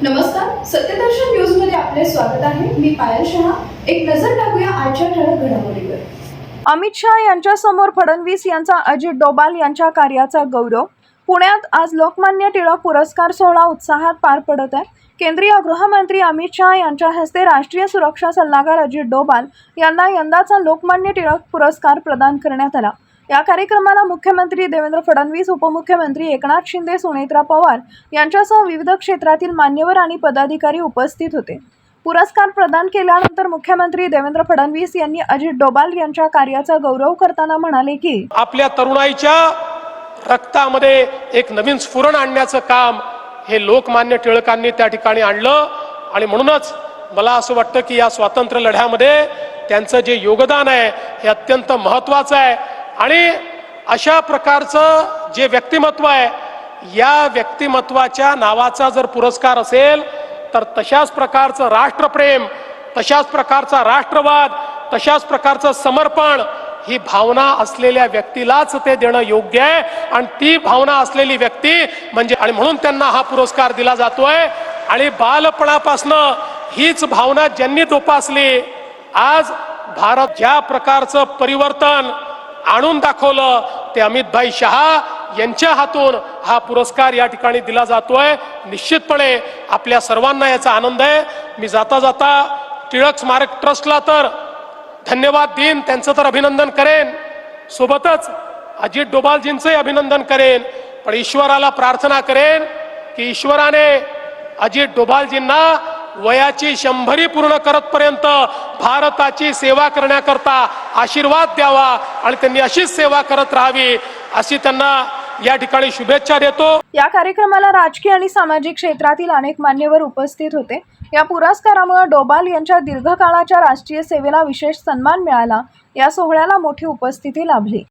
नमस्कार, सत्यदर्शन न्यूज मध्ये आपले स्वागत आहे। मी पायल शहा। एक नजर टाकूया आजच्या ठळक घडामोडीवर। अमित शहा यांच्यासमोर फडणवीस यांचा अजित डोभाल यांच्या कार्याचा गौरव। पुण्यात आज लोकमान्य टिळक पुरस्कार सोहळा उत्साहात पार पडत आहे। केंद्रीय गृहमंत्री अमित शहा यांच्या हस्ते राष्ट्रीय सुरक्षा सल्लागार अजित डोभाल यांना यंदाचा लोकमान्य टिळक पुरस्कार प्रदान करण्यात आला। या कार्यक्रमाला मुख्यमंत्री देवेंद्र फडणवीस, उपमुख्यमंत्री एकनाथ शिंदे, सुनेत्रा पवार यांच्यासह विविध क्षेत्रातील मान्यवर आणि पदाधिकारी उपस्थित होते। पुरस्कार प्रदान केल्यानंतर मुख्यमंत्री देवेंद्र फडणवीस यांनी अजित डोभाल यांच्या कार्याचा गौरव करताना म्हणाले की आपल्या तरुणाईच्या रक्तामध्ये एक नवीन स्फुरण आणण्याचं काम हे लोकमान्य टिळकांनी त्या ठिकाणी आणलं आणि म्हणूनच मला असं वाटतं की या स्वातंत्र्य लढ्यामध्ये त्यांचं जे योगदान आहे हे अत्यंत महत्त्वाचं आहे। आणि अशा प्रकारचं जे व्यक्तिमत्व आहे, या व्यक्तिमत्वाच्या नावाचा जर पुरस्कार असेल तर तशाच प्रकारचं राष्ट्रप्रेम, तशाच प्रकारचा राष्ट्रवाद, तशाच प्रकारचं समर्पण ही भावना असलेल्या व्यक्तीलाच ते देणं योग्य आहे। आणि ती भावना असलेली व्यक्ती म्हणजे आणि म्हणून त्यांना हा पुरस्कार दिला जातोय। आणि बालपणापासनं हीच भावना ज्यांनी जोपासली, आज भारत ज्या प्रकारचं परिवर्तन आणून दाखवलं ते अमितभाई शहा यांच्या हातून हा पुरस्कार या ठिकाणी दिला जातोय। निश्चितपणे आपल्या सर्वांना याचा आनंद आहे। मी जाता जाता टिळक स्मारक ट्रस्टला तर धन्यवाद देईन, त्यांचं तर अभिनंदन करेन, सोबतच अजित डोभालजींचंही अभिनंदन करेन। पण ईश्वराला प्रार्थना करेन की ईश्वराने अजित डोभालजींना वयाची 100 पूर्ण करतपर्यंत भारताची सेवा करण्याकरता आशीर्वाद द्यावा आणि त्यांनी अशीच सेवा करत राहावी अशी त्यांना या ठिकाणी शुभेच्छा देतो। या कार्यक्रमाला राजकीय आणि सामाजिक क्षेत्रातील अनेक मान्यवर उपस्थित होते। या पुरस्कारामुळे डोभाल यांच्या दीर्घकाळाच्या राष्ट्रीय सेवेला विशेष सन्मान मिळाला। या सोहळ्याला मोठी उपस्थिती लाभली।